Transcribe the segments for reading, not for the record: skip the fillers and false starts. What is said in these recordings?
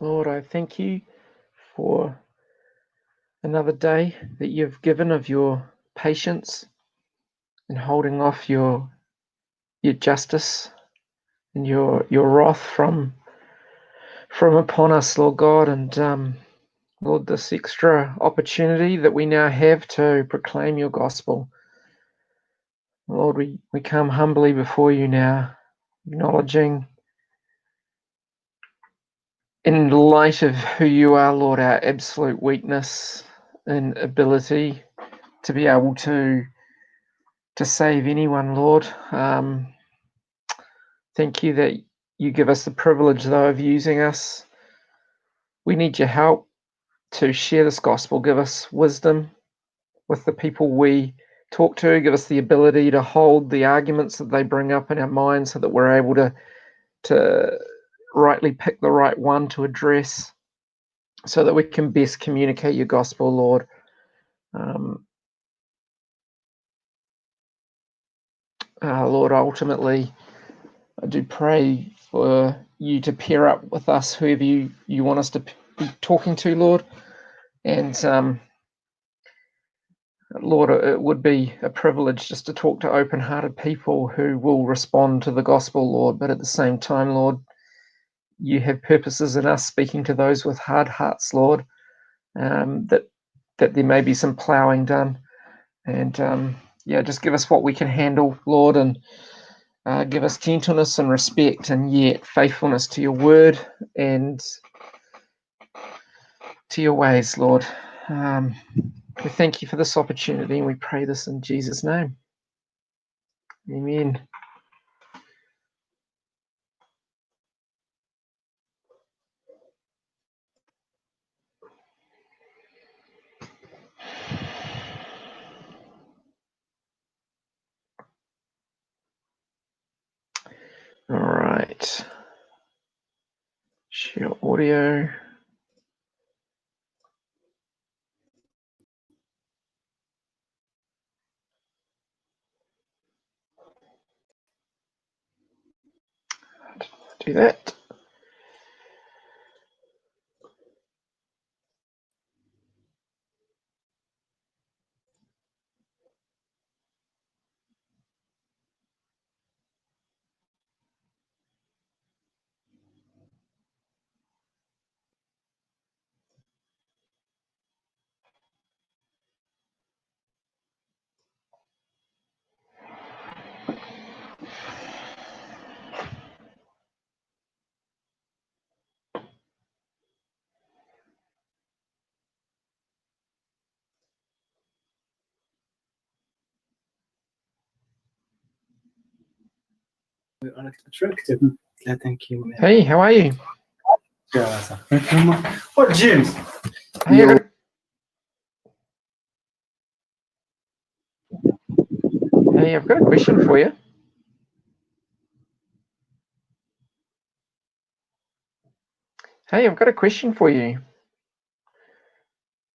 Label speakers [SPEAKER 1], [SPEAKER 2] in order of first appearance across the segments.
[SPEAKER 1] Lord, I thank you for another day that you've given of your patience and holding off your justice and your wrath from upon us, Lord God, and Lord, this extra opportunity that we now have to proclaim your gospel. Lord, we come humbly before you now, acknowledging in light of who you are, Lord, our absolute weakness and ability to be able to save anyone, Lord. Thank you that you give us the privilege, though, of using us. We need your help to share this gospel. Give us wisdom with the people we talk to. Give us the ability to hold the arguments that they bring up in our minds so that we're able to rightly pick the right one to address so that we can best communicate your gospel, Lord. Lord, ultimately, I do pray for you to pair up with us, whoever you want us to be talking to, Lord. And Lord, it would be a privilege just to talk to open-hearted people who will respond to the gospel, Lord. But at the same time, Lord, you have purposes in us speaking to those with hard hearts, Lord, that there may be some ploughing done. And just give us what we can handle, Lord, and give us gentleness and respect, and yet faithfulness to your word and to your ways, Lord. We thank you for this opportunity, and we pray this in Jesus' name. Amen. All right. Share audio. Do that.
[SPEAKER 2] Attractive. Yeah, thank you.
[SPEAKER 1] Hey, how are you?
[SPEAKER 2] What, James?
[SPEAKER 1] Hey, I've got a question for you. Hey, I've got a question for you.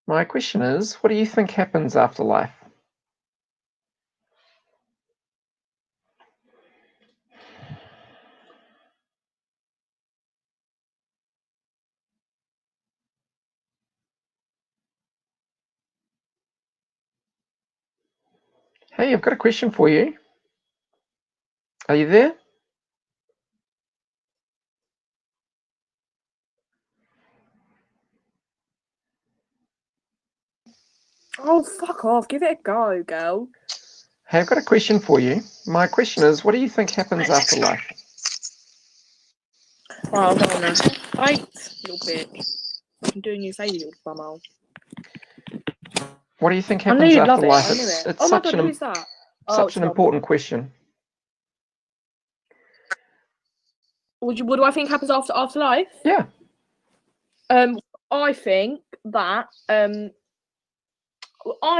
[SPEAKER 1] My question is, what do you think happens after life? Hey, I've got a question for you. Are you there?
[SPEAKER 3] Oh, fuck off. Give it a go, girl.
[SPEAKER 1] Hey, I've got a question for you. My question is, what do you think happens after life?
[SPEAKER 3] Oh, go on then. Right, little bitch. I'm doing you a favour, you little bumhole.
[SPEAKER 1] What do you think
[SPEAKER 3] I knew
[SPEAKER 1] happens
[SPEAKER 3] you'd
[SPEAKER 1] after
[SPEAKER 3] love it.
[SPEAKER 1] life?
[SPEAKER 3] I knew it.
[SPEAKER 1] It's
[SPEAKER 3] Oh my
[SPEAKER 1] such
[SPEAKER 3] god, who's that?
[SPEAKER 1] such an important question.
[SPEAKER 3] What do I think happens after life?
[SPEAKER 1] Yeah.
[SPEAKER 3] I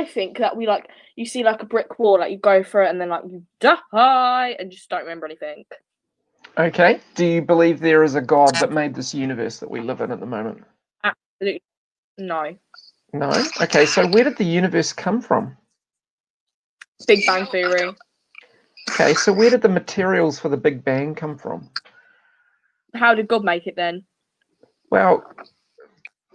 [SPEAKER 3] think that we like you see like a brick wall, like you go through it and then like you die and just don't remember anything.
[SPEAKER 1] Okay. Do you believe there is a God that made this universe that we live in at the moment?
[SPEAKER 3] Absolutely no.
[SPEAKER 1] No? Okay, so where did the universe come from?
[SPEAKER 3] Big Bang Theory.
[SPEAKER 1] Okay, so where did the materials for the Big Bang come from?
[SPEAKER 3] How did God make it then?
[SPEAKER 1] Well,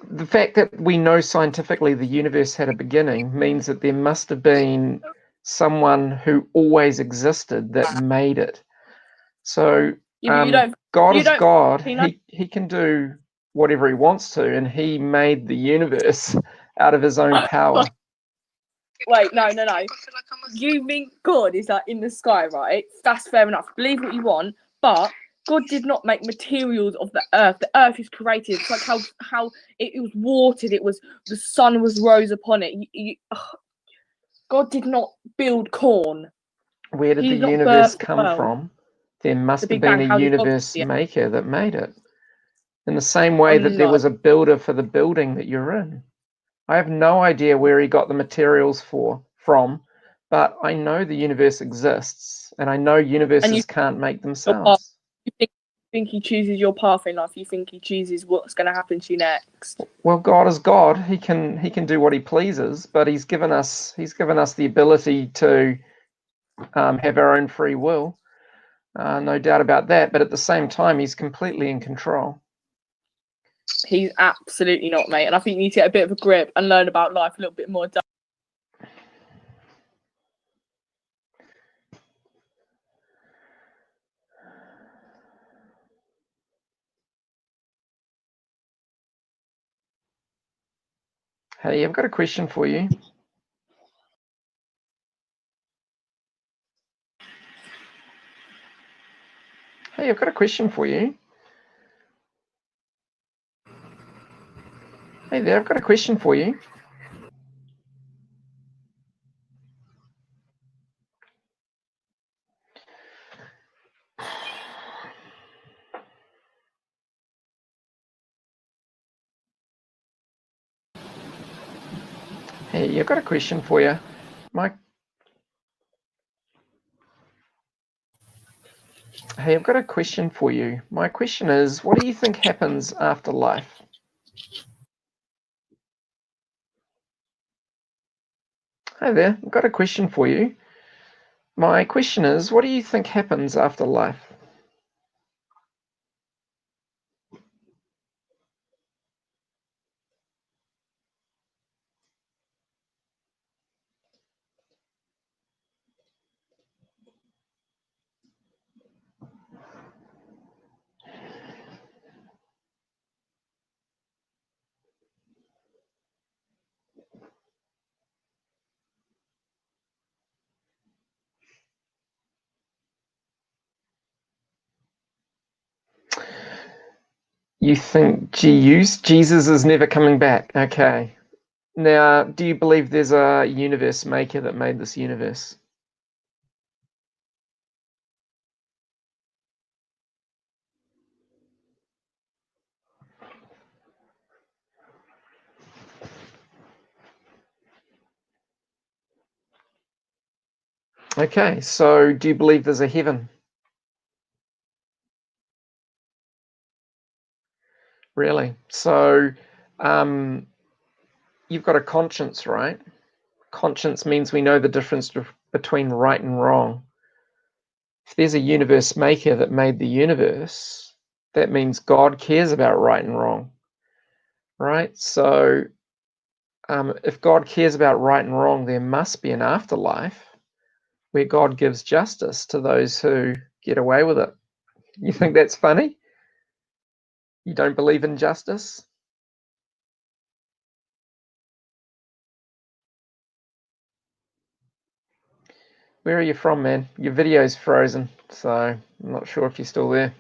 [SPEAKER 1] the fact that we know scientifically the universe had a beginning means that there must have been someone who always existed that made it. So God is God. He can do whatever he wants to, and he made the universe out of his own power.
[SPEAKER 3] Wait, no. You mean God is like in the sky, right? That's fair enough. Believe what you want, but God did not make materials of the earth. The earth is created. It's like how it was watered. It was the sun was rose upon it. God did not build corn.
[SPEAKER 1] Where did the universe come from? There must have been a universe maker that made it. In the same way that there was a builder for the building that you're in. I have no idea where he got the materials from, but I know the universe exists, and I know universes can't make themselves.
[SPEAKER 3] You think he chooses your path in life? You think he chooses what's going to happen to you next?
[SPEAKER 1] Well, God is God. He can do what he pleases, but he's given us the ability to have our own free will. No doubt about that. But at the same time, he's completely in control.
[SPEAKER 3] He's absolutely not, mate. And I think you need to get a bit of a grip and learn about life a little bit more.
[SPEAKER 1] Hey, I've got a question for you. Hey, I've got a question for you. Hey there, I've got a question for you. Hey, I've got a question for you. Hey, I've got a question for you. My question is, what do you think happens after life? Hi there, I've got a question for you. My question is, what do you think happens after life? You think Jesus is never coming back? Okay. Now, do you believe there's a universe maker that made this universe? Okay, so do you believe there's a heaven? Really? So, you've got a conscience, right? Conscience means we know the difference between right and wrong. If there's a universe maker that made the universe, that means God cares about right and wrong, right? So, if God cares about right and wrong, there must be an afterlife where God gives justice to those who get away with it. You think that's funny? You don't believe in justice? Where are you from, man? Your video's frozen, so I'm not sure if you're still there.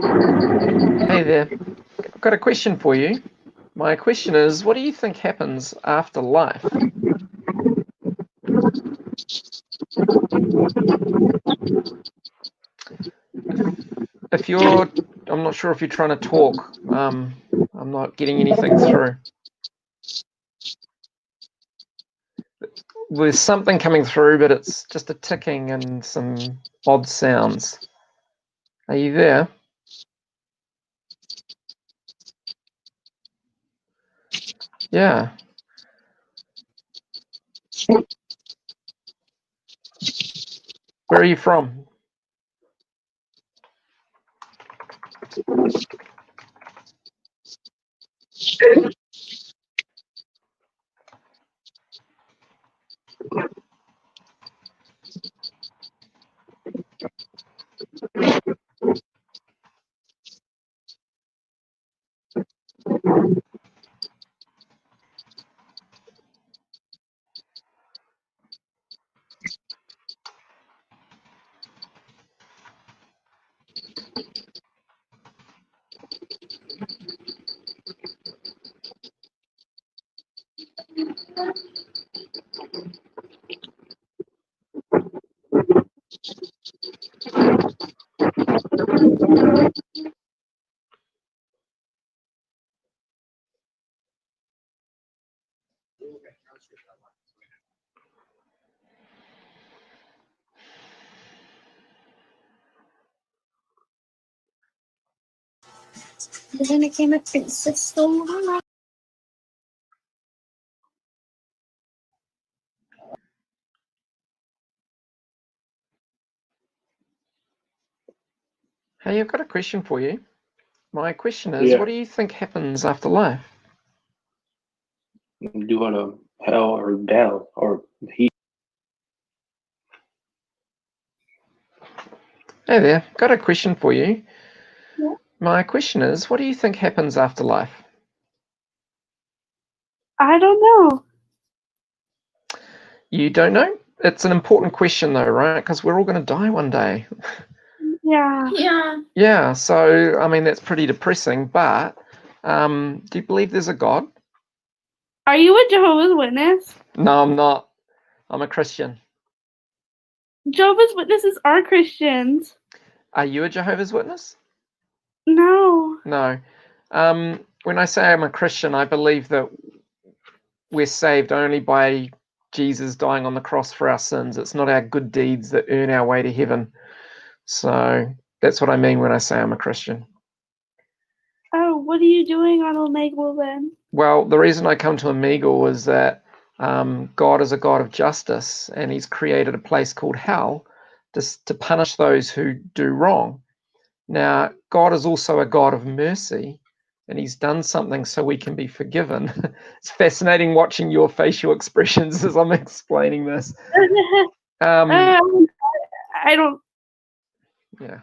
[SPEAKER 1] Hey there. I've got a question for you. My question is, what do you think happens after life? If you're, I'm not sure if you're trying to talk. I'm not getting anything through. There's something coming through, but it's just a ticking and some odd sounds. Are you there? Yeah. Where are you from?
[SPEAKER 4] Then it came a princess stole my life.
[SPEAKER 1] Hey, I've got a question for you. My question is, what do you think happens after life?
[SPEAKER 5] Do you want to hell or down or heat?
[SPEAKER 1] Hey there, got a question for you.
[SPEAKER 4] Yeah.
[SPEAKER 1] My question is, what do you think happens after life?
[SPEAKER 4] I don't know.
[SPEAKER 1] You don't know? It's an important question though, right? Because we're all going to die one day.
[SPEAKER 4] Yeah.
[SPEAKER 1] Yeah, so, I mean, that's pretty depressing, but do you believe there's a God?
[SPEAKER 4] Are you a Jehovah's Witness?
[SPEAKER 1] No, I'm not. I'm a Christian.
[SPEAKER 4] Jehovah's Witnesses are Christians.
[SPEAKER 1] Are you a Jehovah's Witness?
[SPEAKER 4] No.
[SPEAKER 1] No. When I say I'm a Christian, I believe that we're saved only by Jesus dying on the cross for our sins. It's not our good deeds that earn our way to heaven. So that's what I mean when I say I'm a Christian.
[SPEAKER 4] Oh, what are you doing on Omegle then?
[SPEAKER 1] Well, the reason I come to Omegle is that God is a God of justice, and he's created a place called hell to punish those who do wrong. Now, God is also a God of mercy, and he's done something so we can be forgiven. It's fascinating watching your facial expressions as I'm explaining this.
[SPEAKER 4] I don't.
[SPEAKER 1] Yeah.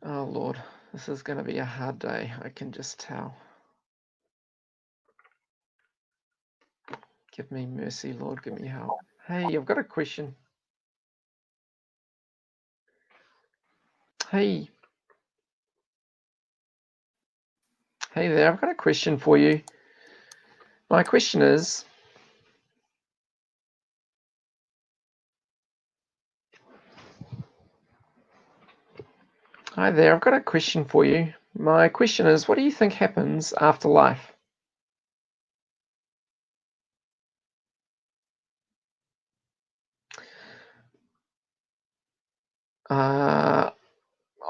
[SPEAKER 1] Oh, Lord, this is going to be a hard day. I can just tell. Give me mercy, Lord. Give me help. Hey, I've got a question. Hey. Hey there, I've got a question for you. My question is, hi there, I've got a question for you. My question is, what do you think happens after life?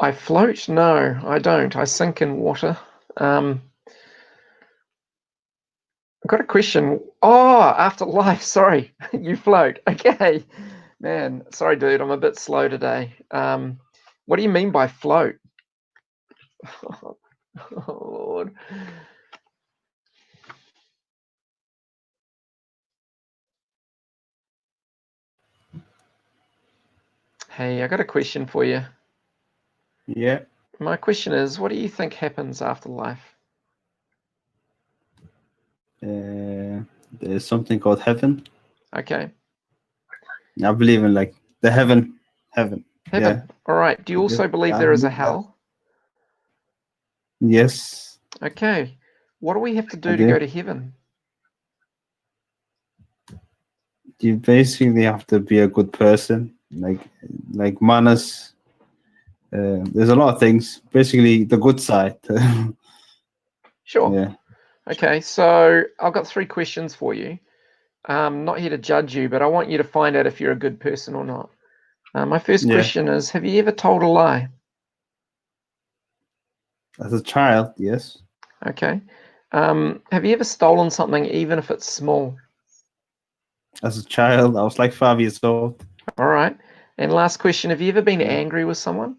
[SPEAKER 1] I float? No, I don't. I sink in water. I've got a question. Oh, after life, sorry. You float. Okay. Man, sorry, dude, I'm a bit slow today. What do you mean by float? Oh, Lord. Hey, I got a question for you.
[SPEAKER 2] Yeah.
[SPEAKER 1] My question is, what do you think happens after life?
[SPEAKER 2] There's something called heaven.
[SPEAKER 1] Okay.
[SPEAKER 2] I believe in like the heaven.
[SPEAKER 1] Heaven.
[SPEAKER 2] Yeah.
[SPEAKER 1] All right. Do you also believe
[SPEAKER 2] I
[SPEAKER 1] there is a
[SPEAKER 2] believe that.
[SPEAKER 1] hell?
[SPEAKER 2] Yes.
[SPEAKER 1] Okay. What do we have to do
[SPEAKER 2] I
[SPEAKER 1] to
[SPEAKER 2] do.
[SPEAKER 1] go to heaven?
[SPEAKER 2] You basically have to be a good person, like manners. There's a lot of things. Basically, the good side.
[SPEAKER 1] Sure.
[SPEAKER 2] Yeah.
[SPEAKER 1] Okay. So I've got 3 questions for you. I'm not here to judge you, but I want you to find out if you're a good person or not. My first
[SPEAKER 2] Yeah.
[SPEAKER 1] question is, have you ever told a lie?
[SPEAKER 2] As a child, yes.
[SPEAKER 1] Okay. Have you ever stolen something, even if it's small?
[SPEAKER 2] As a child, I was like 5 years old.
[SPEAKER 1] All right. And last question, have you ever been
[SPEAKER 2] Yeah.
[SPEAKER 1] angry with someone?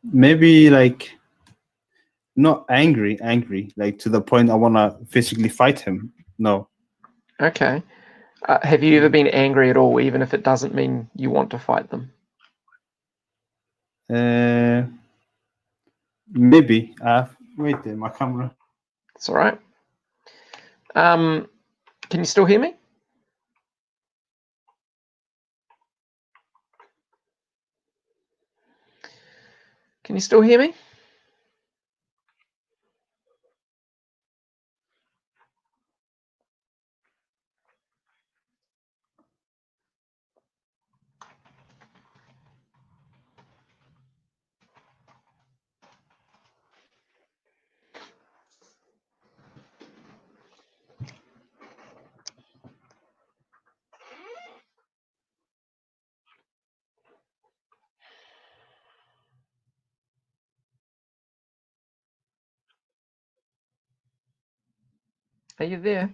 [SPEAKER 2] Maybe like not angry, like to the point I want to physically fight him. No.
[SPEAKER 1] Okay. Have you ever been angry at all, even if it doesn't mean you want to fight them?
[SPEAKER 2] Maybe. Wait there, my camera.
[SPEAKER 1] It's all right. Can you still hear me? Can you still hear me? Are you there?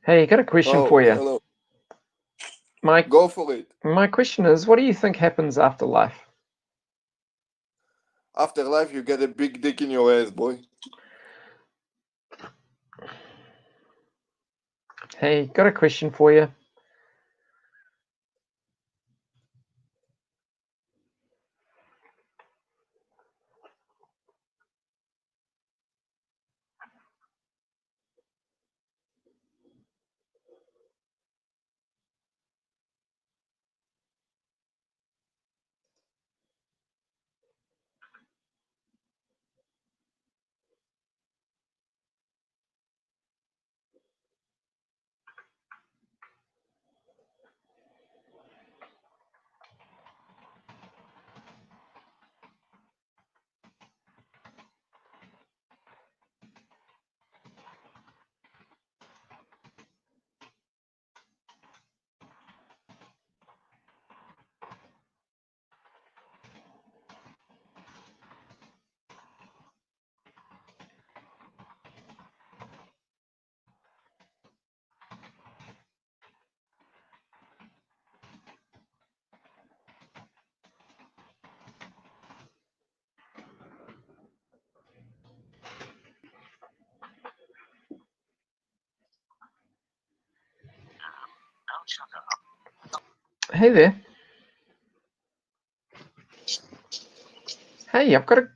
[SPEAKER 1] Hey, got a question for you.
[SPEAKER 6] Hello.
[SPEAKER 1] My
[SPEAKER 6] Go for it.
[SPEAKER 1] my question is, what do you think happens after life?
[SPEAKER 6] After life, you get a big dick in your ass, boy.
[SPEAKER 1] Hey, got a question for you. Hey there. Hey, I've got a...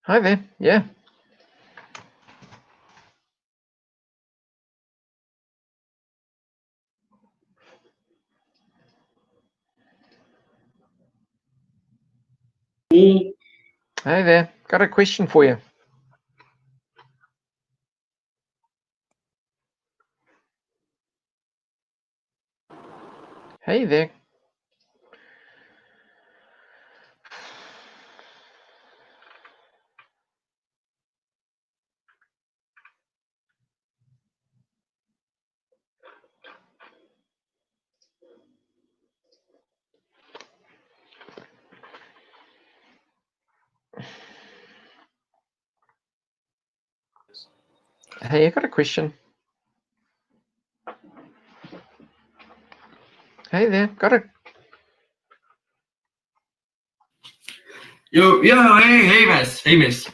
[SPEAKER 1] Hi there. Yeah. Hey there. Got a question for you. Hey there. Hey, I got a question. Hey there, got a
[SPEAKER 7] Yo, yeah, hey, miss.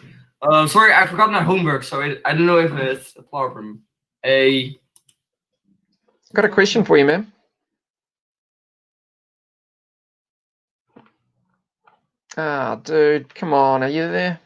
[SPEAKER 7] Sorry, I forgot my homework, so I don't know if it's a problem. Hey,
[SPEAKER 1] question for you, man. Ah, dude, come on, are you there?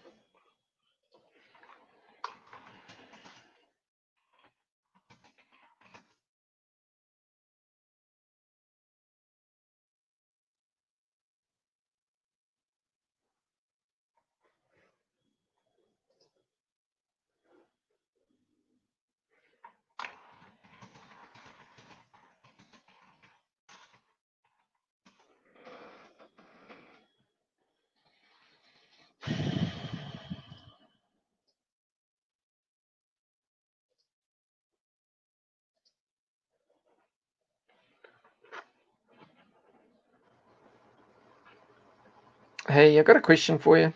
[SPEAKER 1] Hey, I've got a question for you.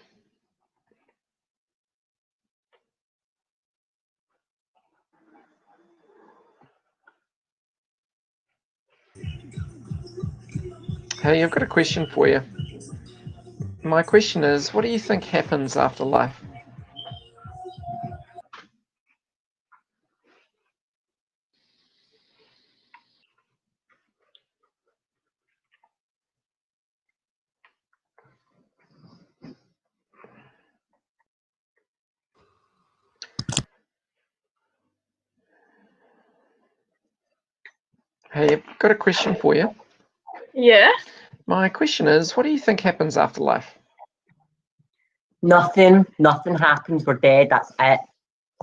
[SPEAKER 1] Hey, I've got a question for you. My question is, what do you think happens after life? Hey, I've got a question for you.
[SPEAKER 8] Yeah.
[SPEAKER 1] My question is, what do you think happens after life?
[SPEAKER 9] Nothing happens. We're dead. That's it.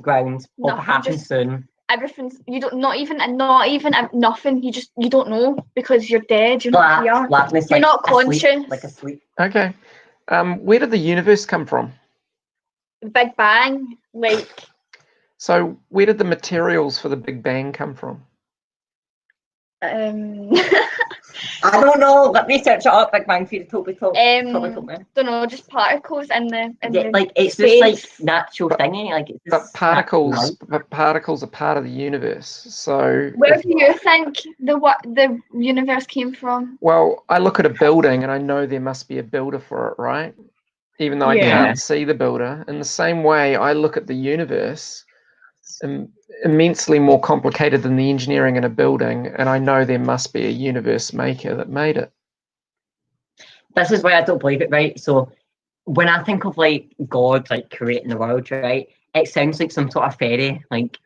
[SPEAKER 9] Ground. Hope it
[SPEAKER 8] Nothing,
[SPEAKER 9] happens
[SPEAKER 8] just-
[SPEAKER 9] soon.
[SPEAKER 8] Everything's you don't nothing. You don't know because you're dead. You're not here.
[SPEAKER 9] Blackness,
[SPEAKER 8] You're
[SPEAKER 9] like
[SPEAKER 8] not
[SPEAKER 9] asleep,
[SPEAKER 8] conscious.
[SPEAKER 9] like asleep.
[SPEAKER 1] Okay. Where did the universe come from?
[SPEAKER 8] Big Bang, like
[SPEAKER 1] So where did the materials for the Big Bang come from?
[SPEAKER 9] I don't know. Let me search it up. Big Bang Theory. Totally told me.
[SPEAKER 8] don't know, just particles in the
[SPEAKER 9] Like it's
[SPEAKER 8] space.
[SPEAKER 9] just like natural thingy. Like it's
[SPEAKER 1] But
[SPEAKER 9] just
[SPEAKER 1] particles are part of the universe. So
[SPEAKER 8] Where do you think the universe came from?
[SPEAKER 1] well, I look at a building and I know there must be a builder for it, right? Even though I
[SPEAKER 8] Yeah.
[SPEAKER 1] can't see the builder. In the same way, I look at the universe, immensely more complicated than the engineering in a building, and I know there must be a universe maker that made it.
[SPEAKER 9] This is why I don't believe it, right? So when I think of like God like creating the world, right, it sounds like some sort of fairy. Like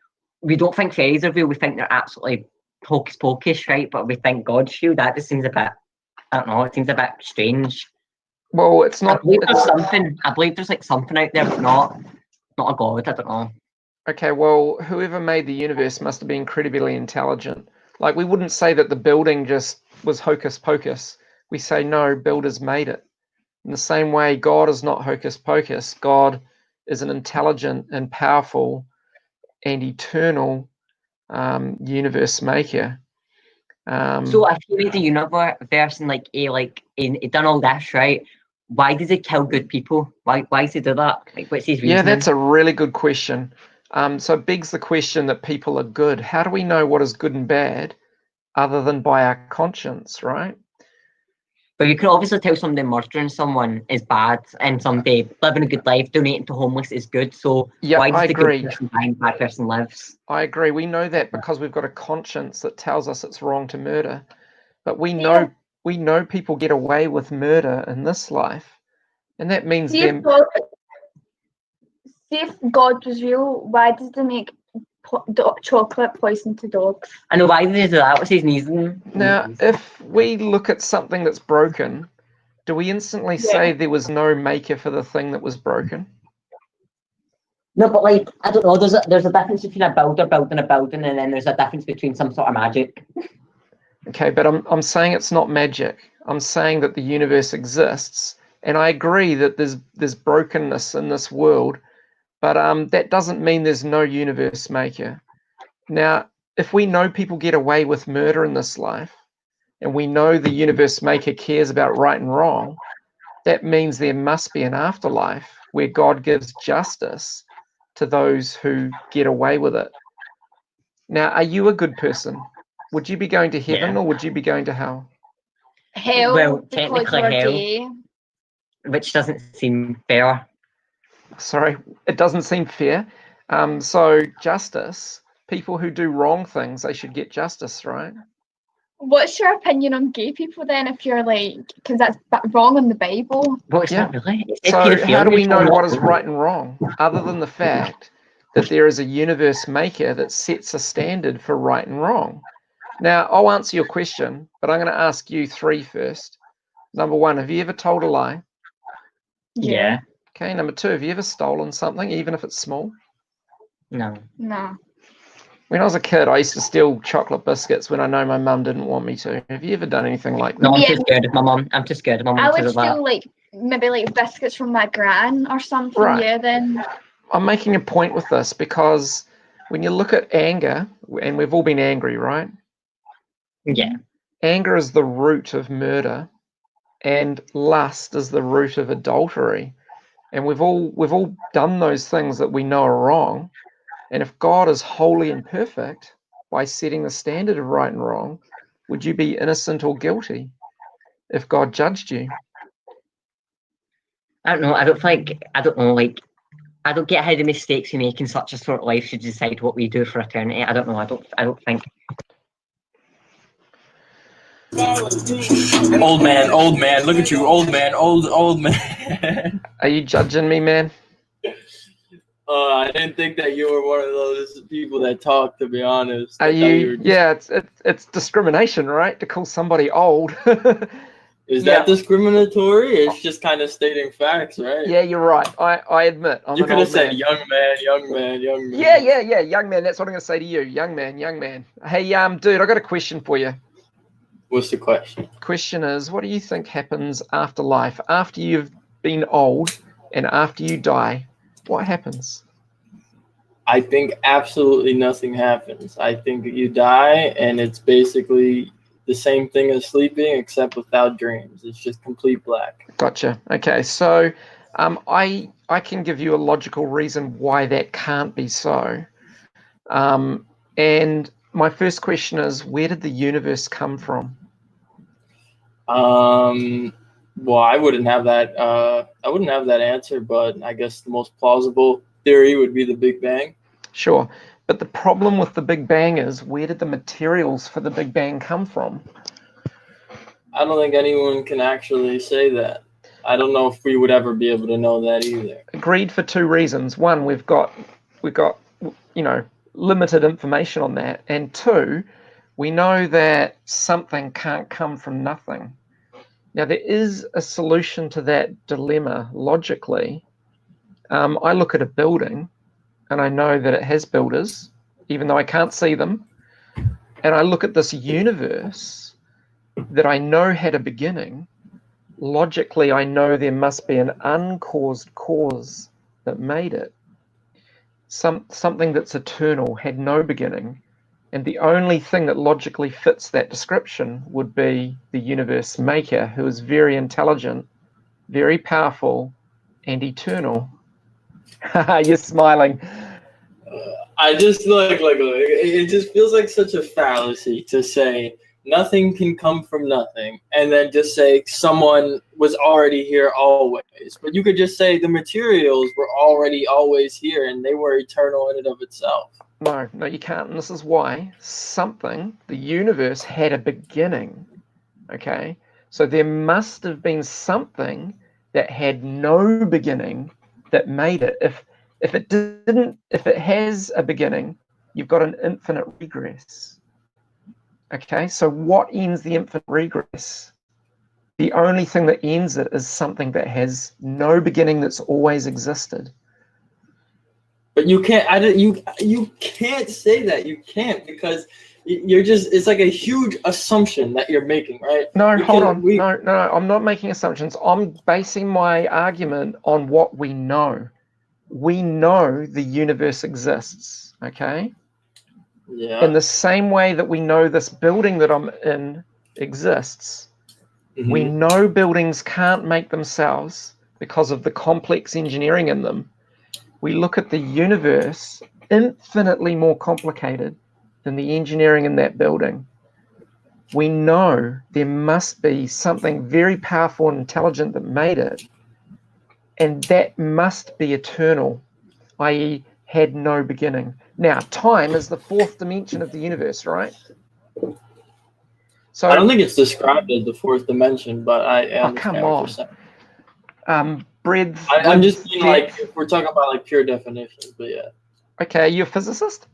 [SPEAKER 9] we don't think fairies are real, we think they're absolutely hocus pocus, right? But we think God's real. That just seems a bit, I don't know, it seems a bit strange.
[SPEAKER 1] Well, it's not.
[SPEAKER 9] I believe there's something. I believe there's like something out there, but not a God. I don't know.
[SPEAKER 1] Okay, well, whoever made the universe must have been incredibly intelligent. Like, we wouldn't say that the building just was hocus pocus. We say, no, builders made it. In the same way, God is not hocus pocus. God is an intelligent and powerful and eternal universe maker.
[SPEAKER 9] So if he made the universe and like he done all this, right? Why does he kill good people? Why does he do that? Like, what's his reason?
[SPEAKER 1] Yeah, that's a really good question. So it begs the question that people are good. How do we know what is good and bad other than by our conscience, right?
[SPEAKER 9] But you can obviously tell somebody murdering someone is bad and somebody living a good life, donating to homeless is good. So
[SPEAKER 1] Yep,
[SPEAKER 9] why does
[SPEAKER 1] I
[SPEAKER 9] the
[SPEAKER 1] agree.
[SPEAKER 9] good person die and bad person lives?
[SPEAKER 1] I agree. We know that because we've got a conscience that tells us it's wrong to murder. But we know people get away with murder in this life. And that means them.
[SPEAKER 8] See if God was real, why does they make chocolate poison to dogs?
[SPEAKER 9] I know, why did they do that? What's his reason?
[SPEAKER 1] Now, if we look at something that's broken, do we instantly say there was no maker for the thing that was broken?
[SPEAKER 9] No, but like, I don't know, there's a difference between a builder building a building and then there's a difference between some sort of magic.
[SPEAKER 1] Okay, but I'm saying it's not magic. I'm saying that the universe exists, and I agree that there's brokenness in this world, but that doesn't mean there's no universe maker. Now, if we know people get away with murder in this life, and we know the universe maker cares about right and wrong, that means there must be an afterlife where God gives justice to those who get away with it. Now, are you a good person? Would you be going to heaven or would you be going to hell?
[SPEAKER 8] Hell,
[SPEAKER 9] Well,
[SPEAKER 8] because
[SPEAKER 9] technically
[SPEAKER 8] we're
[SPEAKER 9] hell.
[SPEAKER 8] gay.
[SPEAKER 9] Which doesn't seem fair.
[SPEAKER 1] Sorry, it doesn't seem fair. So justice, people who do wrong things, they should get justice, right?
[SPEAKER 8] What's your opinion on gay people then? If you're like, because that's wrong in the Bible.
[SPEAKER 9] Well, it's
[SPEAKER 1] Yeah.
[SPEAKER 9] not really. It's
[SPEAKER 1] So how do
[SPEAKER 9] pedophilia,
[SPEAKER 1] we
[SPEAKER 9] it's
[SPEAKER 1] know
[SPEAKER 9] not
[SPEAKER 1] what is
[SPEAKER 9] wrong.
[SPEAKER 1] right and wrong, other than the fact that there is a universe maker that sets a standard for right and wrong? Now, I'll answer your question, but I'm going to ask you three first. Number one, have you ever told a lie?
[SPEAKER 9] Yeah.
[SPEAKER 1] Okay, number two, have you ever stolen something, even if it's small?
[SPEAKER 9] No.
[SPEAKER 8] No.
[SPEAKER 1] When I was a kid, I used to steal chocolate biscuits when I know my mum didn't want me to. Have you ever done anything like that?
[SPEAKER 9] No, I'm
[SPEAKER 8] Yeah.
[SPEAKER 9] too scared of my mum. I'm too scared of my
[SPEAKER 8] I
[SPEAKER 9] mum to
[SPEAKER 8] would
[SPEAKER 9] do that.
[SPEAKER 8] steal like maybe like biscuits from my gran or something.
[SPEAKER 1] Right.
[SPEAKER 8] Yeah, then.
[SPEAKER 1] I'm making a point with this because when you look at anger, and we've all been angry, right?
[SPEAKER 9] Yeah.
[SPEAKER 1] Anger is the root of murder, and lust is the root of adultery. And we've all done those things that we know are wrong. And if God is holy and perfect, by setting the standard of right and wrong, would you be innocent or guilty if God judged you?
[SPEAKER 9] I don't know. I don't know. Like, I don't get how the mistakes we make in such a short life should decide what we do for eternity. I don't know. I don't think.
[SPEAKER 10] Old man, look at you, old man, old man.
[SPEAKER 1] Are you judging me, man?
[SPEAKER 10] I didn't think that you were one of those people that talk, to be honest.
[SPEAKER 1] Are
[SPEAKER 10] I thought you
[SPEAKER 1] you?
[SPEAKER 10] were
[SPEAKER 1] Yeah, it's discrimination, right? To call somebody old.
[SPEAKER 10] Is
[SPEAKER 1] Yeah.
[SPEAKER 10] that discriminatory? It's just kind of stating facts, right?
[SPEAKER 1] Yeah, you're right. I admit. I'm
[SPEAKER 10] You
[SPEAKER 1] an
[SPEAKER 10] could have
[SPEAKER 1] old
[SPEAKER 10] said
[SPEAKER 1] man.
[SPEAKER 10] young man, young man, young man.
[SPEAKER 1] Yeah, young man. That's what I'm going to say to you, young man, young man. Hey, dude, I got a question for you.
[SPEAKER 10] What's the question?
[SPEAKER 1] Question is, what do you think happens after life, after you've been old and after you die? What happens?
[SPEAKER 10] I think absolutely nothing happens. I think that you die and it's basically the same thing as sleeping except without dreams. It's just complete black.
[SPEAKER 1] Gotcha. Okay, so I can give you a logical reason why that can't be so. And my first question is, where did the universe come from?
[SPEAKER 10] Well, I wouldn't have that. I wouldn't have that answer, but I guess the most plausible theory would be the Big Bang.
[SPEAKER 1] Sure, but the problem with the Big Bang is, where did the materials for the Big Bang come from?
[SPEAKER 10] I don't think anyone can actually say that. I don't know if we would ever be able to know that either.
[SPEAKER 1] Agreed for two reasons. One, we've got limited information on that, and two, we know that something can't come from nothing. Now, there is a solution to that dilemma logically. I look at a building and I know that it has builders, even though I can't see them. And I look at this universe that I know had a beginning. Logically, I know there must be an uncaused cause that made it. Something that's eternal, had no beginning. And the only thing that logically fits that description would be the universe maker, who is very intelligent, very powerful, and eternal. You're smiling.
[SPEAKER 10] I just like it just feels like such a fallacy to say nothing can come from nothing and then just say someone was already here always. But you could just say the materials were already always here and they were eternal in and of itself.
[SPEAKER 1] No, you can't. And this is why the universe had a beginning. Okay? So there must have been something that had no beginning that made it. If it has a beginning, you've got an infinite regress. Okay, so what ends the infinite regress? The only thing that ends it is something that has no beginning, that's always existed.
[SPEAKER 10] But you can't. You can't say that. You can't, because you're just. It's like a huge assumption that you're making, right?
[SPEAKER 1] No, hold on. No, I'm not making assumptions. I'm basing my argument on what we know. We know the universe exists. Okay.
[SPEAKER 10] Yeah.
[SPEAKER 1] In the same way that we know this building that I'm in exists, we know buildings can't make themselves because of the complex engineering in them. We look at the universe, infinitely more complicated than the engineering in that building. we know there must be something very powerful and intelligent that made it, and that must be eternal, i.e. had no beginning. Now, time is the fourth dimension of the universe, right? So
[SPEAKER 10] I don't think it's described as the fourth dimension, but I understand
[SPEAKER 1] come
[SPEAKER 10] what
[SPEAKER 1] on.
[SPEAKER 10] you're saying.
[SPEAKER 1] Breadth.
[SPEAKER 10] I'm just
[SPEAKER 1] width,
[SPEAKER 10] being like,
[SPEAKER 1] depth.
[SPEAKER 10] if we're talking about like pure definitions, but yeah.
[SPEAKER 1] Okay, are you a physicist?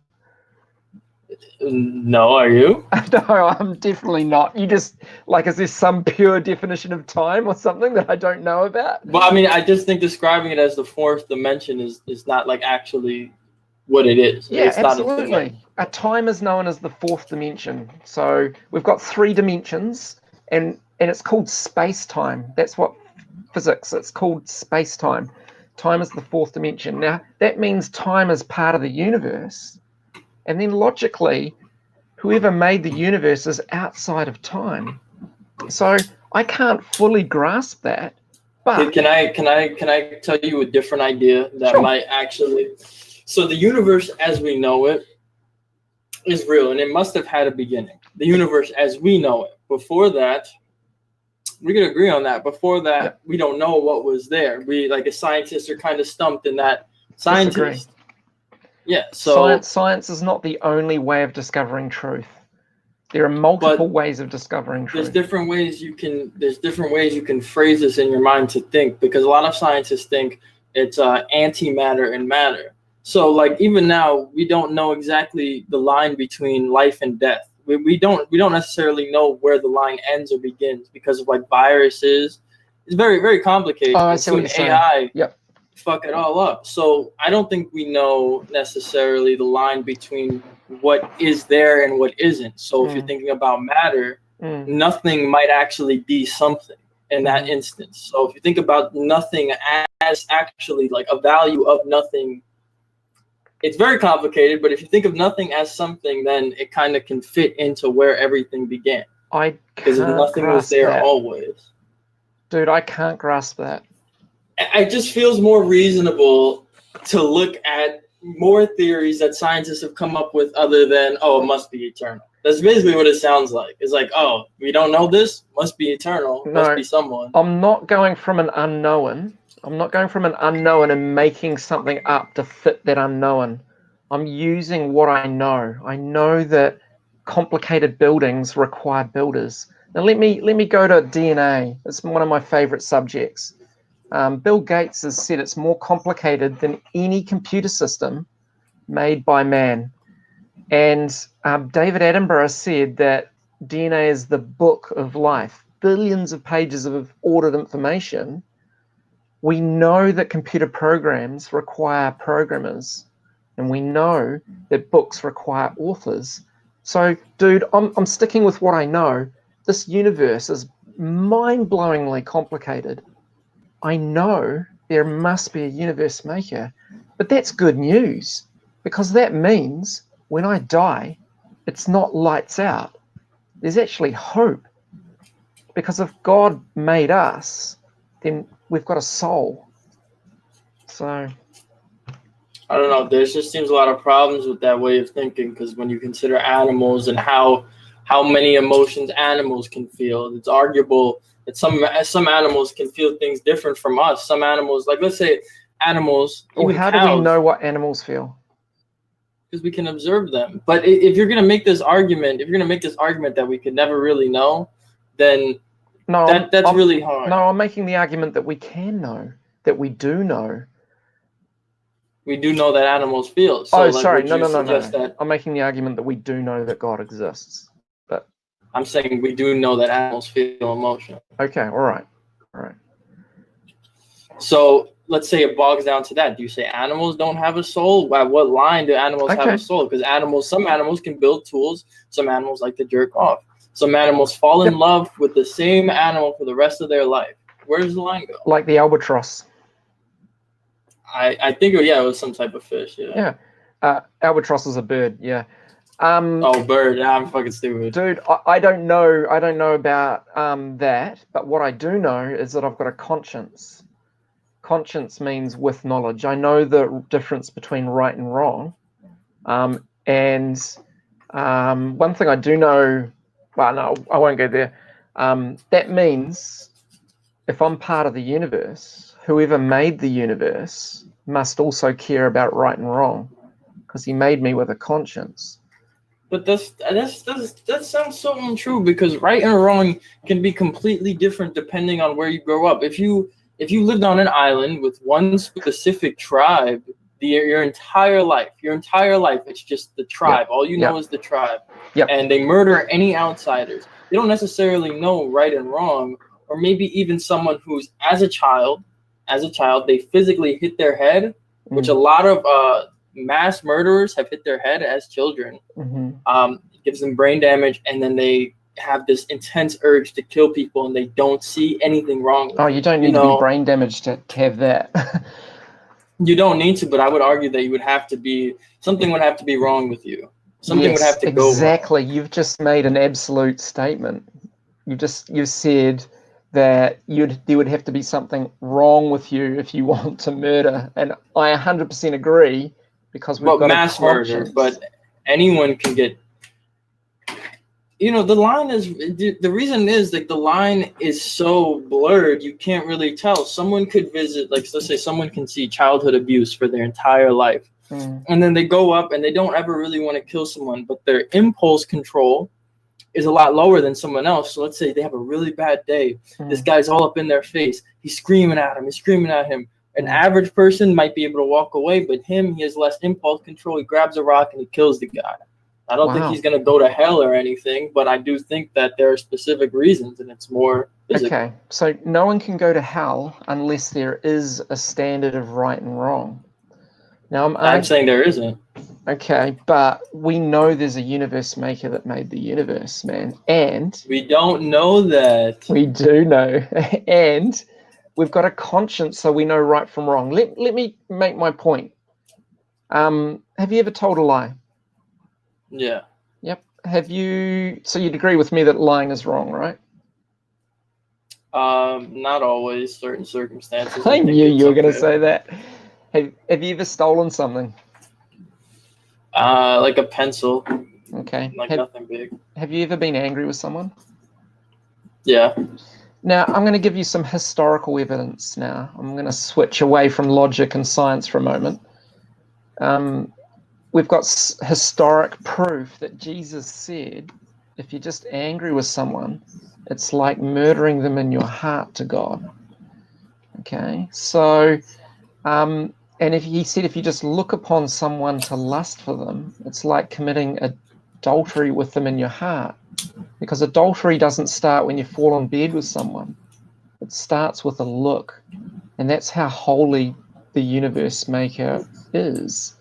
[SPEAKER 10] No, are you?
[SPEAKER 1] No, I'm definitely not. You just, like, is there some pure definition of time or something that I don't know about?
[SPEAKER 10] Well, I mean, I just think describing it as the fourth dimension is not like actually what it is.
[SPEAKER 1] Yeah,
[SPEAKER 10] it's
[SPEAKER 1] absolutely.
[SPEAKER 10] Not a thing.
[SPEAKER 1] A time is known as the fourth dimension. So we've got 3 dimensions, and it's called space-time. That's what physics, it's called space-time. Time is the fourth dimension. Now, that means time is part of the universe, and then logically, whoever made the universe is outside of time. So I can't fully grasp that. But
[SPEAKER 10] Can I tell you a different idea that might actually? So the universe as we know it is real, and it must have had a beginning. The universe as we know it. Before that, we could agree on that. Before that, we don't know what was there. We, like, as scientists, are kind of stumped in that scientist. Yeah. So
[SPEAKER 1] science is not the only way of discovering truth. There are multiple ways of discovering truth.
[SPEAKER 10] There's different ways you can phrase this in your mind to think, because a lot of scientists think it's antimatter and matter. So, like, even now, we don't know exactly the line between life and death. We don't necessarily know where the line ends or begins, because of, like, viruses. It's very, very complicated.
[SPEAKER 1] Oh, I see what you're saying.
[SPEAKER 10] AI
[SPEAKER 1] Yep.
[SPEAKER 10] fuck it all up. So I don't think we know necessarily the line between what is there and what isn't. So if you're thinking about matter, nothing might actually be something in that instance. So if you think about nothing as actually like a value of nothing, it's very complicated. But if you think of nothing as something, then it kind of can fit into where everything began. Because if nothing was there always.
[SPEAKER 1] Dude, I can't grasp that.
[SPEAKER 10] It just feels more reasonable to look at more theories that scientists have come up with other than, oh, it must be eternal. That's basically what it sounds like. It's like, oh, we don't know this, must be eternal, must be someone.
[SPEAKER 1] I'm not going from an unknown. I'm not going from an unknown and making something up to fit that unknown. I'm using what I know. I know that complicated buildings require builders. Now let me go to DNA. It's one of my favorite subjects. Bill Gates has said it's more complicated than any computer system made by man. And David Attenborough said that DNA is the book of life, billions of pages of ordered information. We know that computer programs require programmers, and we know that books require authors. So, dude, I'm sticking with what I know. This universe is mind-blowingly complicated. I know there must be a universe maker, but that's good news, because that means when I die, it's not lights out. There's actually hope, because if God made us, then we've got a soul. So
[SPEAKER 10] I don't know. There just seems a lot of problems with that way of thinking, because when you consider animals and how many emotions animals can feel, it's arguable that some animals can feel things different from us. Some animals, like, let's say animals.
[SPEAKER 1] Well, how do we know what animals feel?
[SPEAKER 10] Because we can observe them. But if you're gonna make this argument, that we could never really know, then that's really hard.
[SPEAKER 1] No, I'm making the argument that we can know, that we do know.
[SPEAKER 10] We do know that animals feel. So,
[SPEAKER 1] sorry, no.
[SPEAKER 10] That
[SPEAKER 1] I'm making the argument that we do know that God exists. But
[SPEAKER 10] I'm saying we do know that animals feel emotion.
[SPEAKER 1] Okay, all right.
[SPEAKER 10] So let's say it bogs down to that. Do you say animals don't have a soul? At what line do animals have a soul? Because some animals can build tools. Some animals like to jerk off. Some animals fall in love with the same animal for the rest of their life. Where does the line go?
[SPEAKER 1] Like the albatross.
[SPEAKER 10] I think, it was some type of fish. Yeah.
[SPEAKER 1] Albatross is a bird. Yeah.
[SPEAKER 10] Bird. I'm fucking stupid.
[SPEAKER 1] Dude, I don't know. I don't know about that. But what I do know is that I've got a conscience. Conscience means with knowledge. I know the difference between right and wrong. And one thing I do know well, no, I won't go there. That means if I'm part of the universe, whoever made the universe must also care about right and wrong, because he made me with a conscience.
[SPEAKER 10] But that sounds so untrue, because right and wrong can be completely different depending on where you grow up. If you lived on an island with one specific tribe, your entire life, it's just the tribe. All you know is the tribe. And they murder any outsiders. They don't necessarily know right and wrong, or maybe even someone who's as a child, they physically hit their head, which a lot of mass murderers have hit their head as children. It gives them brain damage, and then they have this intense urge to kill people, and they don't see anything wrong with it.
[SPEAKER 1] You don't need to be brain damaged to have that.
[SPEAKER 10] You don't need to, but I would argue that you would have to be, something would have to be wrong with you. Something would have to go wrong.
[SPEAKER 1] Exactly. You've just made an absolute statement. You said that there would have to be something wrong with you if you want to murder, and I 100% agree, because we've got
[SPEAKER 10] mass murder, but anyone can get. The line is, the reason is, like, the line is so blurred, you can't really tell. Someone could visit, like, let's say someone can see childhood abuse for their entire life, and then they go up and they don't ever really want to kill someone, but their impulse control is a lot lower than someone else. So let's say they have a really bad day. This guy's all up in their face. He's screaming at him. An average person might be able to walk away, but he has less impulse control. He grabs a rock and he kills the guy. I don't think he's going to go to hell or anything, but I do think that there are specific reasons, and it's more physical.
[SPEAKER 1] Okay, so no one can go to hell unless there is a standard of right and wrong. Now I'm
[SPEAKER 10] saying there isn't.
[SPEAKER 1] Okay, but we know there's a universe maker that made the universe, man. And
[SPEAKER 10] we don't know that.
[SPEAKER 1] We do know. And we've got a conscience, so we know right from wrong. Let me make my point. Have you ever told a lie?
[SPEAKER 10] Yeah.
[SPEAKER 1] Yep. So you'd agree with me that lying is wrong, right?
[SPEAKER 10] Not always, certain circumstances.
[SPEAKER 1] I knew you were going to say that. Have you ever stolen something?
[SPEAKER 10] Like a pencil.
[SPEAKER 1] Okay.
[SPEAKER 10] Like nothing big.
[SPEAKER 1] Have you ever been angry with someone?
[SPEAKER 10] Yeah.
[SPEAKER 1] Now, I'm going to give you some historical evidence now. I'm going to switch away from logic and science for a moment. We've got historic proof that Jesus said, if you're just angry with someone, it's like murdering them in your heart to God. Okay? So, and he said if you just look upon someone to lust for them, it's like committing adultery with them in your heart. Because adultery doesn't start when you fall in bed with someone. It starts with a look. And that's how holy the universe maker is.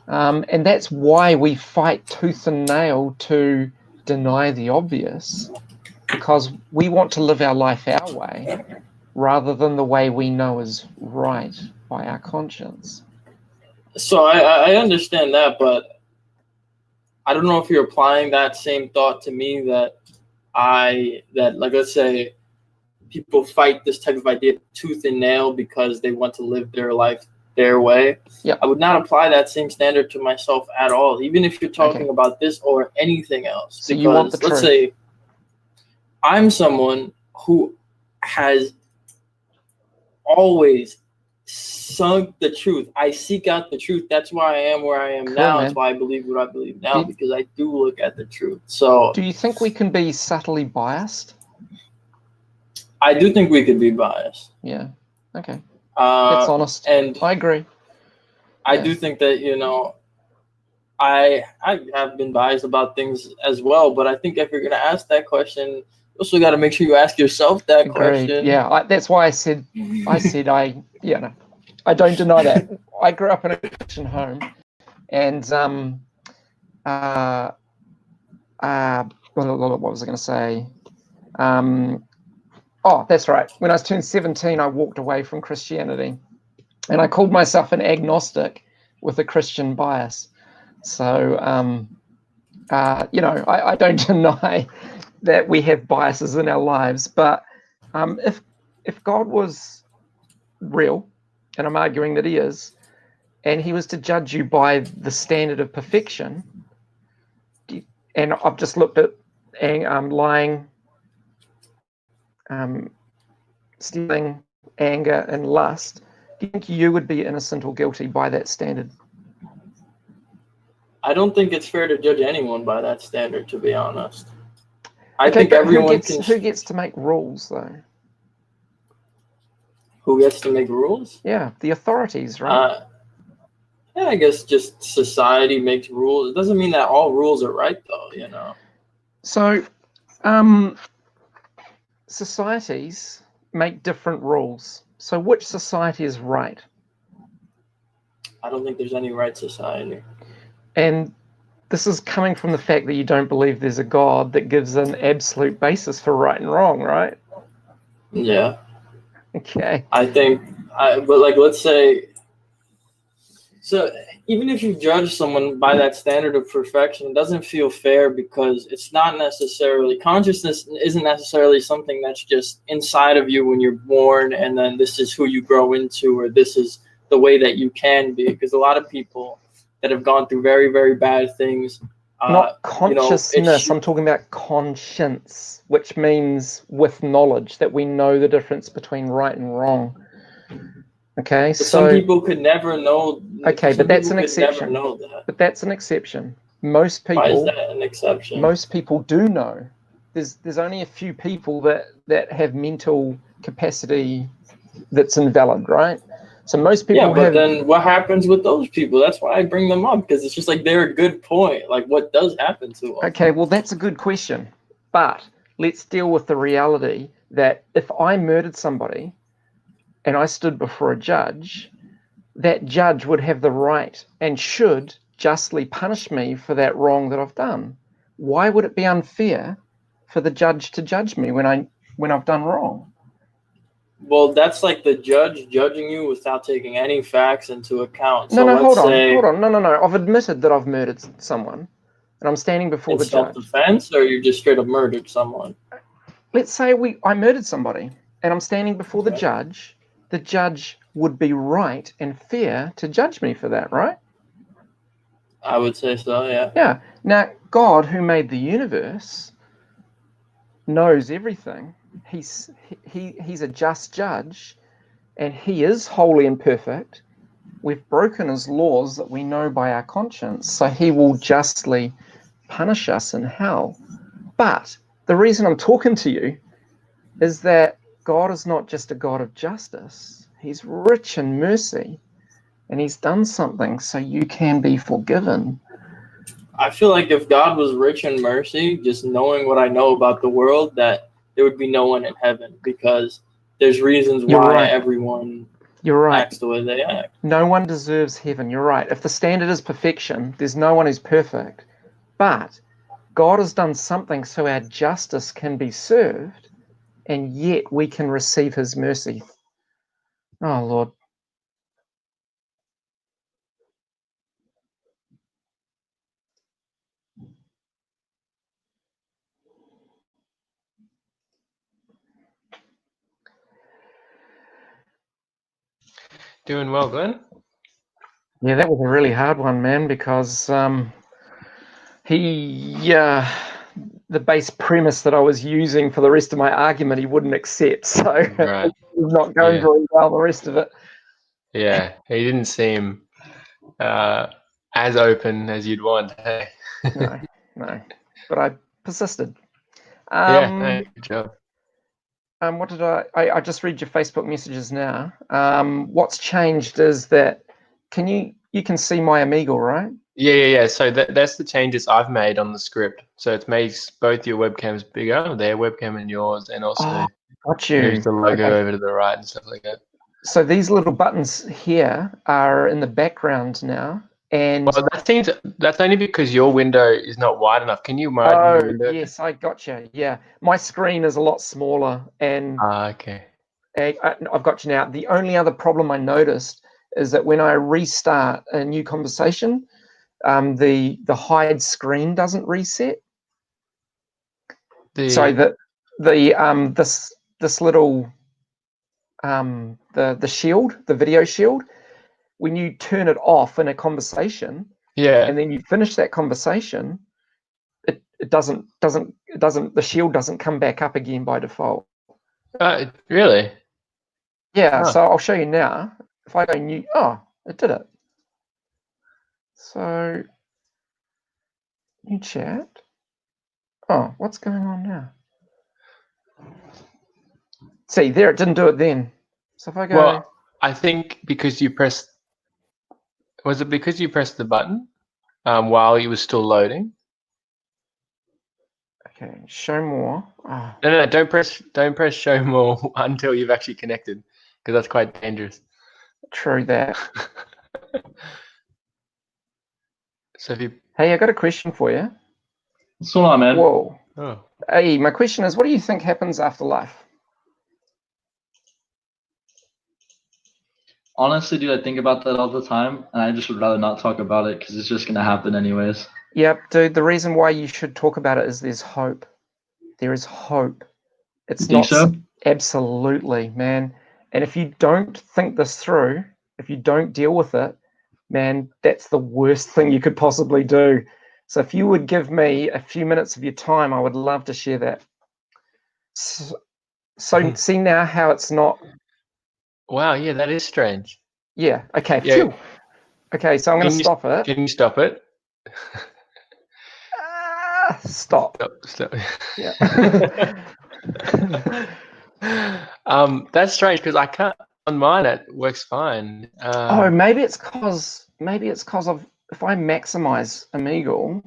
[SPEAKER 1] And that's why we fight tooth and nail to deny the obvious. Because we want to live our life our way rather than the way we know is right by our conscience.
[SPEAKER 10] So I understand that, but I don't know if you're applying that same thought to me that like, let's say people fight this type of idea tooth and nail because they want to live their life their way.
[SPEAKER 1] Yep.
[SPEAKER 10] I would not apply that same standard to myself at all, even if you're talking about this or anything else.
[SPEAKER 1] So you want the truth.
[SPEAKER 10] Let's say I'm someone who has always sunk the truth. I seek out the truth. That's why I am where I am now. That's why I believe what I believe now, because I do look at the truth. So
[SPEAKER 1] do you think we can be subtly biased?
[SPEAKER 10] I do think we could be biased.
[SPEAKER 1] Yeah. Okay. That's honest.
[SPEAKER 10] And
[SPEAKER 1] I agree.
[SPEAKER 10] I do think that, I have been biased about things as well, but I think if you're going to ask that question, you also got to make sure you ask yourself that question.
[SPEAKER 1] Yeah, that's why I said I don't deny that. I grew up in a Christian home, and what was I going to say? Oh, that's right. When I was turned 17, I walked away from Christianity, and I called myself an agnostic with a Christian bias. So, I don't deny that we have biases in our lives, but if God was real, and I'm arguing that he is, and he was to judge you by the standard of perfection, and I've just looked at lying, stealing, anger, and lust, do you think you would be innocent or guilty by that standard?
[SPEAKER 10] I don't think it's fair to judge anyone by that standard, to be honest. I
[SPEAKER 1] Okay,
[SPEAKER 10] think
[SPEAKER 1] but
[SPEAKER 10] everyone
[SPEAKER 1] who gets to make rules, though?
[SPEAKER 10] Who gets to make rules?
[SPEAKER 1] Yeah, the authorities, right?
[SPEAKER 10] Yeah, I guess just society makes rules. It doesn't mean that all rules are right, though, you know.
[SPEAKER 1] So, societies make different rules. So which society is right?
[SPEAKER 10] I don't think there's any right society.
[SPEAKER 1] And this is coming from the fact that you don't believe there's a God that gives an absolute basis for right and wrong, right?
[SPEAKER 10] Yeah.
[SPEAKER 1] Okay.
[SPEAKER 10] I think, but like, let's say, so even if you judge someone by that standard of perfection, it doesn't feel fair because it's not necessarily, consciousness isn't necessarily something that's just inside of you when you're born and then this is who you grow into or this is the way that you can be. Because a lot of people that have gone through very, very bad things.
[SPEAKER 1] Not consciousness, I'm talking about conscience, which means with knowledge, that we know the difference between right and wrong. Okay,
[SPEAKER 10] but
[SPEAKER 1] so
[SPEAKER 10] some people could never know.
[SPEAKER 1] Okay, but that's an exception.
[SPEAKER 10] Never know that.
[SPEAKER 1] But that's an exception. Most people.
[SPEAKER 10] Why is that an exception?
[SPEAKER 1] Most people do know. There's only a few people that have mental capacity that's invalid, right? So most people
[SPEAKER 10] but then what happens with those people? That's why I bring them up, because it's just like they're a good point. Like, what does happen to them?
[SPEAKER 1] Okay, well, that's a good question. But let's deal with the reality that if I murdered somebody and I stood before a judge, that judge would have the right and should justly punish me for that wrong that I've done. Why would it be unfair for the judge to judge me when I've done wrong?
[SPEAKER 10] Well, that's like the judge judging you without taking any facts into account.
[SPEAKER 1] No, hold on. No. I've admitted that I've murdered someone, and I'm standing before the judge.
[SPEAKER 10] Self-defense, or you just straight up murdered someone?
[SPEAKER 1] Let's say I murdered somebody, and I'm standing before the judge. The judge would be right and fair to judge me for that, right?
[SPEAKER 10] I would say so, yeah.
[SPEAKER 1] Yeah. Now, God, who made the universe, knows everything. He's a just judge, and he is holy and perfect. We've broken his laws that we know by our conscience, so he will justly punish us in hell. But the reason I'm talking to you is that God is not just a God of justice. He's rich in mercy, and he's done something so you can be forgiven.
[SPEAKER 10] I feel like if God was rich in mercy, just knowing what I know about the world, that there would be no one in heaven, because there's reasons why everyone acts the way they act.
[SPEAKER 1] No one deserves heaven. You're right. If the standard is perfection, there's no one who's perfect. But God has done something so our justice can be served, and yet we can receive his mercy. Oh, Lord.
[SPEAKER 11] Doing well, Glenn.
[SPEAKER 1] Yeah, that was a really hard one, man, because the base premise that I was using for the rest of my argument, he wouldn't accept. So
[SPEAKER 11] Right.
[SPEAKER 1] it's not going very well, the rest of it.
[SPEAKER 11] Yeah, he didn't seem as open as you'd want. Hey?
[SPEAKER 1] No, but I persisted.
[SPEAKER 11] No, good job.
[SPEAKER 1] What did I just read your Facebook messages now. What's changed is that you can see my Omegle, right?
[SPEAKER 11] Yeah. So that's the changes I've made on the script. So it makes both your webcams bigger, their webcam and yours, and also moves the logo over to the right and stuff like that.
[SPEAKER 1] So these little buttons here are in the background now. And
[SPEAKER 11] well, that's only because your window is not wide enough. Can you widen the window?
[SPEAKER 1] Yes, I gotcha. Yeah, my screen is a lot smaller, and
[SPEAKER 11] okay.
[SPEAKER 1] I've got you now. The only other problem I noticed is that when I restart a new conversation, the hide screen doesn't reset. So this little the shield, the video shield, when you turn it off in a conversation, and then you finish that conversation, it doesn't. The shield doesn't come back up again by default.
[SPEAKER 11] Really?
[SPEAKER 1] Yeah.
[SPEAKER 11] Oh.
[SPEAKER 1] So I'll show you now. If I go new, it did it. So new chat. Oh, what's going on now? See, there, it didn't do it then. So if I go...
[SPEAKER 11] Well, I think because you pressed... Was it because you pressed the button while it was still loading?
[SPEAKER 1] Okay, show more. Oh.
[SPEAKER 11] No, don't press show more until you've actually connected, because that's quite dangerous.
[SPEAKER 1] True that.
[SPEAKER 11] So if you...
[SPEAKER 1] Hey, I got a question for you.
[SPEAKER 5] What's going on, man?
[SPEAKER 1] Whoa.
[SPEAKER 11] Oh.
[SPEAKER 1] Hey, my question is, what do you think happens after life?
[SPEAKER 5] Honestly, dude, I think about that all the time, and I just would rather not talk about it because it's just gonna happen anyways.
[SPEAKER 1] Yep, dude, the reason why you should talk about it is there's hope. There is hope. It's
[SPEAKER 5] Think
[SPEAKER 1] not
[SPEAKER 5] so?
[SPEAKER 1] Absolutely, man. And if you don't think this through, if you don't deal with it, man, that's the worst thing you could possibly do. So if you would give me a few minutes of your time, I would love to share that. So see now how it's not...
[SPEAKER 11] Wow, yeah, that is strange.
[SPEAKER 1] Yeah, okay.
[SPEAKER 11] Yeah.
[SPEAKER 1] Phew. Okay, so I'm going to stop it.
[SPEAKER 11] Can you stop it?
[SPEAKER 1] Stop.
[SPEAKER 11] Stop.
[SPEAKER 1] Yeah.
[SPEAKER 11] That's strange because I can't... On mine, it works fine.
[SPEAKER 1] Oh, maybe it's because of if I maximize Omegle.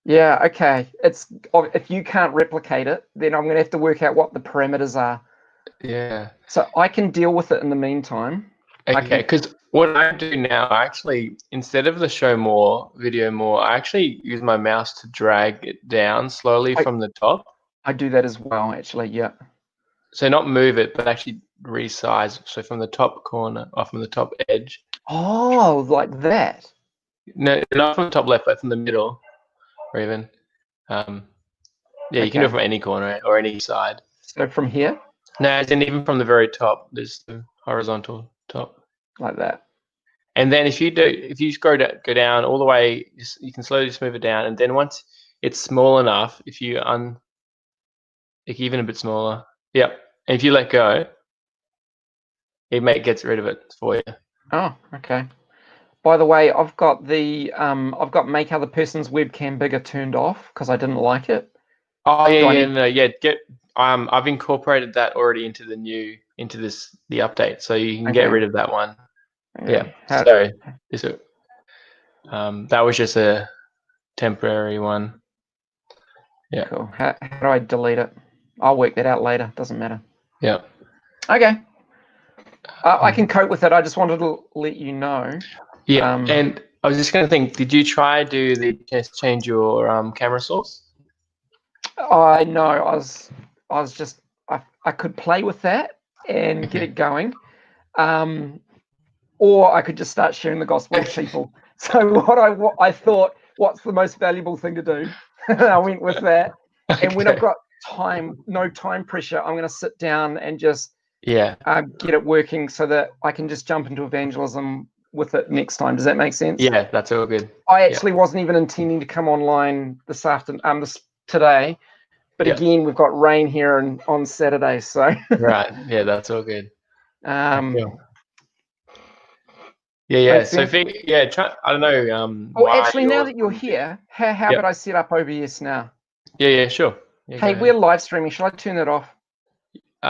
[SPEAKER 1] Yeah, okay. It's if you can't replicate it, then I'm going to have to work out what the parameters are.
[SPEAKER 11] Yeah.
[SPEAKER 1] So I can deal with it in the meantime.
[SPEAKER 11] Okay, because what I do now, I actually, instead of the show more, video more, I actually use my mouse to drag it down slowly from the top.
[SPEAKER 1] I do that as well, actually, yeah.
[SPEAKER 11] So not move it, but actually resize. So from the top corner, or from the top edge.
[SPEAKER 1] Oh, like that?
[SPEAKER 11] No, not from the top left, but from the middle, or even. Yeah, you can do it from any corner or any side.
[SPEAKER 1] So from here?
[SPEAKER 11] No, as in even from the very top, there's the horizontal top.
[SPEAKER 1] Like that.
[SPEAKER 11] And then if you go down all the way, you can slowly just move it down. And then once it's small enough, if you even a bit smaller, yep. And if you let go, it gets rid of it for you.
[SPEAKER 1] Oh, okay. By the way, I've got make other person's webcam bigger turned off because I didn't like it.
[SPEAKER 11] Oh yeah. I've incorporated that already into the update, so you can get rid of that one. Yeah. So that was just a temporary one. Yeah.
[SPEAKER 1] Cool. How do I delete it? I'll work that out later. Doesn't matter.
[SPEAKER 11] Yeah.
[SPEAKER 1] Okay. I can cope with it. I just wanted to let you know.
[SPEAKER 11] Yeah. And I was just going to think, did you try to change your camera source?
[SPEAKER 1] I know. I was just I could play with that and get it going, or I could just start sharing the gospel with people. So what I thought, what's the most valuable thing to do? I went with that. And when I've got no time pressure, I'm going to sit down and just get it working so that I can just jump into evangelism with it next time. Does that make sense?
[SPEAKER 11] Yeah, that's all good.
[SPEAKER 1] I actually wasn't even intending to come online this afternoon, today, but again, we've got rain here and on Saturday, so
[SPEAKER 11] right. Yeah, that's all good.
[SPEAKER 1] Cool.
[SPEAKER 11] Yeah. So try, I don't know.
[SPEAKER 1] Well, actually, now that you're here, how about I set up OBS now?
[SPEAKER 11] Yeah, sure. Yeah,
[SPEAKER 1] hey, we're live streaming. Shall I turn that off?